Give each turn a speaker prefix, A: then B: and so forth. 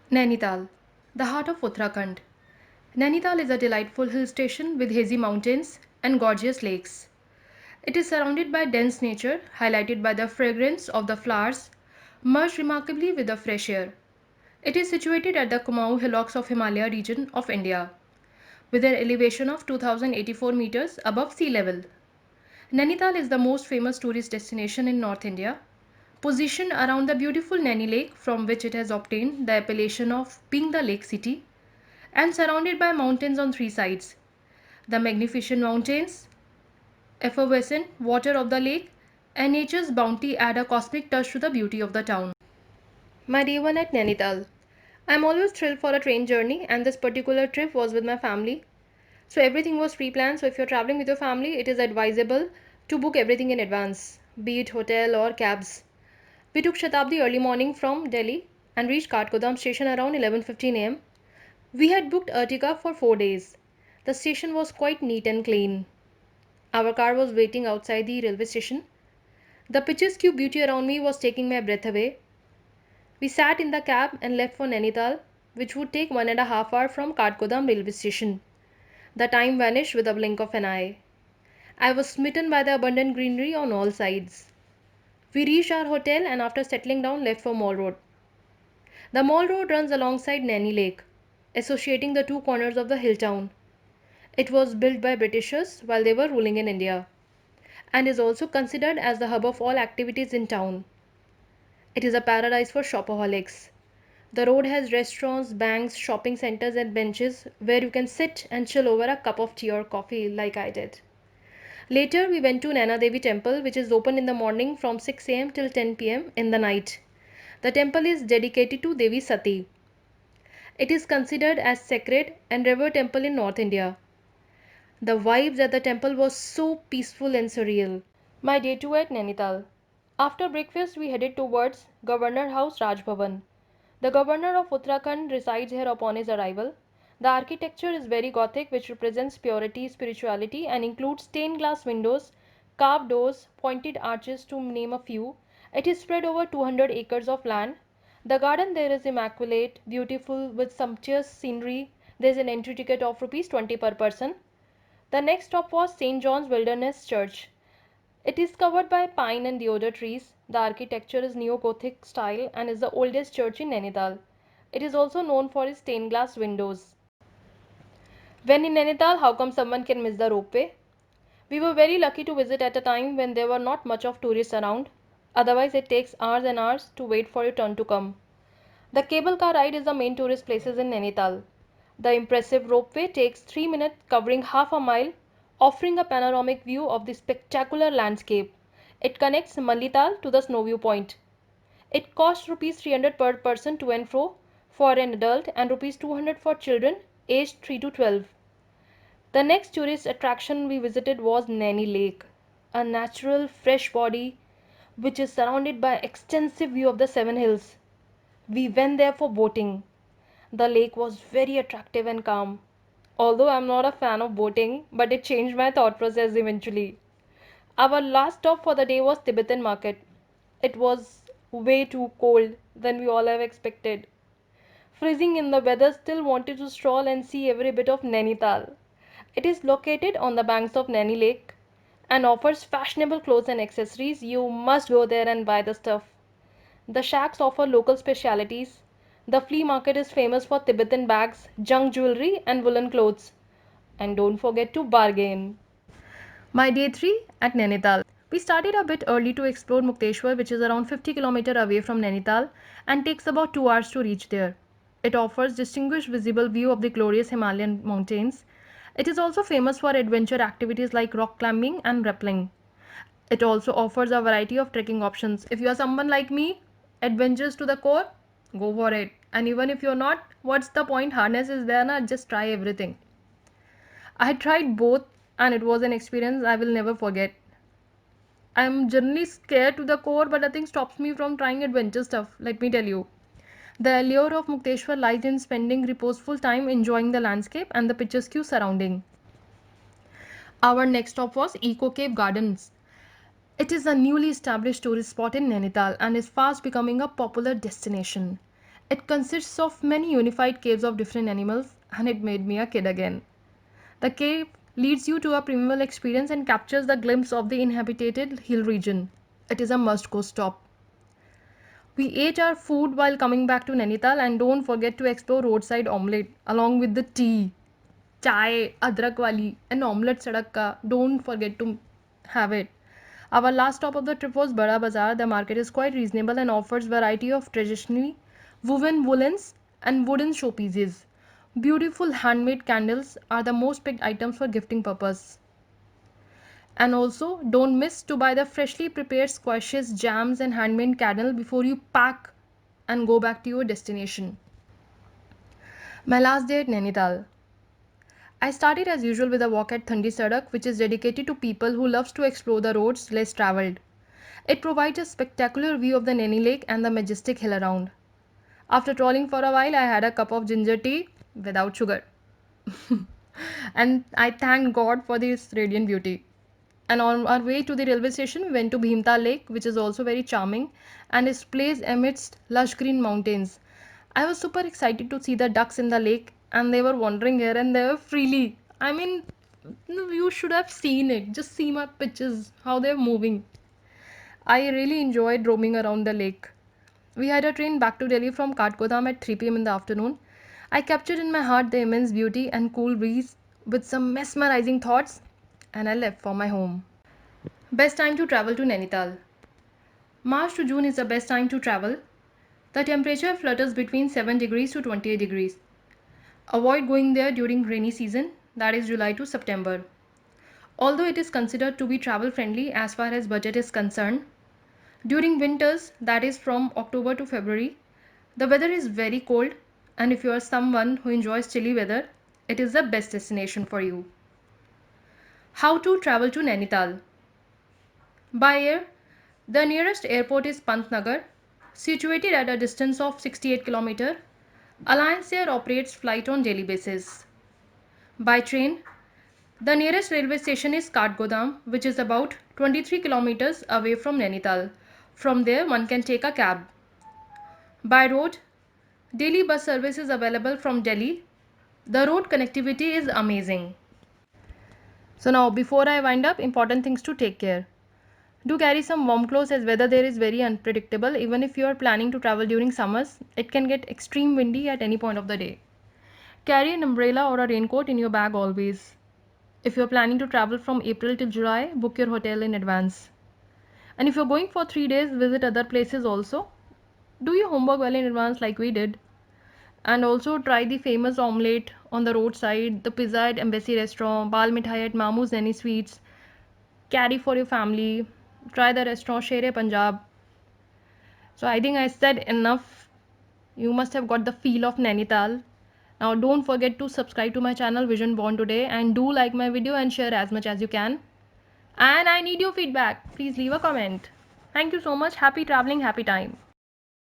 A: Nainital, the heart of Uttarakhand. Nainital is a delightful hill station with hazy mountains and gorgeous lakes. It is surrounded by dense nature, highlighted by the fragrance of the flowers, merged remarkably with the fresh air. It is situated at the Kumaon hillocks of Himalaya region of India, with an elevation of 2084 meters above sea level. Nainital is the most famous tourist destination in North India, positioned around the beautiful Naini Lake from which it has obtained the appellation of being the lake city, and surrounded by mountains on three sides. The magnificent mountains, effervescent water of the lake, and nature's bounty add a cosmic touch to the beauty of the town. My day one at Nainital. I'm always thrilled for a train journey, and this particular trip was with my family. So everything was pre-planned. So if you're traveling with your family, it is advisable to book everything in advance, be it hotel or cabs. We took Shatabdi early morning from Delhi and reached Katgodam station around 11:15 am. We had booked Ertiga for 4 days. The station was quite neat and clean. Our car was waiting outside the railway station. The picturesque beauty around me was taking my breath away. We sat in the cab and left for Nainital, which would take 1.5 hours from Katgodam railway station. The time vanished with a blink of an eye. I was smitten by the abundant greenery on all sides. We reached our hotel and after settling down left for Mall Road. The Mall Road runs alongside Naini Lake, associating the two corners of the hill town. It was built by Britishers while they were ruling in India and is also considered as the hub of all activities in town. It is a paradise for shopaholics. The road has restaurants, banks, shopping centers and benches where you can sit and chill over a cup of tea or coffee like I did. Later we went to Naina Devi temple which is open in the morning from 6 am till 10 pm in the night. The temple is dedicated to Devi Sati. It is considered as sacred and revered temple in North India. The vibes at the temple was so peaceful and surreal. My day 2 at Nainital. After breakfast we headed towards Governor House Raj Bhavan. The Governor of Uttarakhand resides here upon his arrival. The architecture is very Gothic which represents purity, spirituality and includes stained glass windows, carved doors, pointed arches to name a few. It is spread over 200 acres of land. The garden there is immaculate, beautiful with sumptuous scenery. There is an entry ticket of rupees 20 per person. The next stop was St. John's Wilderness Church. It is covered by pine and deodar trees. The architecture is neo-Gothic style and is the oldest church in Nainital. It is also known for its stained glass windows. When in Nainital, how come someone can miss the ropeway? We were very lucky to visit at a time when there were not much of tourists around. Otherwise, it takes hours and hours to wait for your turn to come. The cable car ride is the main tourist places in Nainital. The impressive ropeway takes 3 minutes covering half a mile, offering a panoramic view of the spectacular landscape. It connects Malital to the snow view point. It costs rupees 300 per person to and fro for an adult and rupees 200 for children aged 3 to 12. The next tourist attraction we visited was Naini Lake, a natural fresh body which is surrounded by extensive view of the seven hills. We went there for boating. The lake was very attractive and calm. Although I'm not a fan of boating, but it changed my thought process eventually. Our last stop for the day was Tibetan Market. It was way too cold than we all have expected. Freezing in the weather, still wanted to stroll and see every bit of Nainital. It is located on the banks of Naini Lake and offers fashionable clothes and accessories. You must go there and buy the stuff. The shacks offer local specialities. The flea market is famous for Tibetan bags, junk jewelry, and woolen clothes. And don't forget to bargain. My day 3 at Nainital. We started a bit early to explore Mukteshwar, which is around 50 km away from Nainital and takes about 2 hours to reach there. It offers distinguished visible view of the glorious Himalayan mountains. It is also famous for adventure activities like rock climbing and rappelling. It also offers a variety of trekking options. If you are someone like me, adventurous to the core, go for it. And even if you're not, what's the point? Harness is there, na? Just try everything. I had tried both and it was an experience I will never forget. I'm generally scared to the core, but nothing stops me from trying adventure stuff, let me tell you. The allure of Mukteshwar lies in spending reposeful time enjoying the landscape and the picturesque surrounding. Our next stop was Eco Cave Gardens. It is a newly established tourist spot in Nainital and is fast becoming a popular destination. It consists of many unified caves of different animals, and it made me a kid again. The cave leads you to a primeval experience and captures the glimpse of the inhabited hill region. It is a must go stop. We ate our food while coming back to Nainital, and don't forget to explore roadside omelette along with the tea, chai, adrak wali, and omelette sadak ka. Don't forget to have it. Our last stop of the trip was Bada Bazaar. The market is quite reasonable and offers variety of traditionally woven woolens and wooden showpieces. Beautiful handmade candles are the most picked items for gifting purpose. And also, don't miss to buy the freshly prepared squashes, jams, and handmade candle before you pack and go back to your destination. My last day at Nainital. I started as usual with a walk at Thandi Sadak, which is dedicated to people who loves to explore the roads less traveled. It provides a spectacular view of the Naini Lake and the majestic hill around. After trolling for a while, I had a cup of ginger tea without sugar. And I thanked God for this radiant beauty. And on our way to the railway station, we went to Bhimta Lake, which is also very charming and is placed amidst lush green mountains. I was super excited to see the ducks in the lake, and they were wandering here and there freely. I mean, you should have seen it. Just see my pictures, how they're moving. I really enjoyed roaming around the lake. We had a train back to Delhi from Kathgodam at 3 p.m. in the afternoon. I captured in my heart the immense beauty and cool breeze with some mesmerizing thoughts, and I left for my home. Best time to travel to Nainital. March to June is the best time to travel. The temperature flutters between 7 degrees to 28 degrees. Avoid going there during rainy season, that is July to September. Although it is considered to be travel friendly as far as budget is concerned, during winters, that is from October to February, the weather is very cold, and if you are someone who enjoys chilly weather, it is the best destination for you. How to travel to Nainital? By air, the nearest airport is Pantnagar, situated at a distance of 68 km. Alliance Air operates flight on daily basis. By train, the nearest railway station is Kathgodam, which is about 23 kilometers away from Nainital. From there, one can take a cab. By road, daily bus service is available from Delhi. The road connectivity is amazing. So now, before I wind up, important things to take care. Do carry some warm clothes as weather there is very unpredictable. Even if you are planning to travel during summers, it can get extreme windy at any point of the day. Carry an umbrella or a raincoat in your bag always. If you are planning to travel from April till July, book your hotel in advance. And if you're going for 3 days, visit other places also. Do your homework well in advance like we did. And also try the famous omelette on the roadside, the pizza at Embassy Restaurant, Bal Mithai at Mamu's Naini Sweets. Carry for your family. Try the restaurant Shere Punjab. So I think I said enough. You must have got the feel of Nainital. Now don't forget to subscribe to my channel Vision Born Today, and do like my video and share as much as you can. And I need your feedback. Please leave a comment. Thank you so much. Happy traveling, happy time.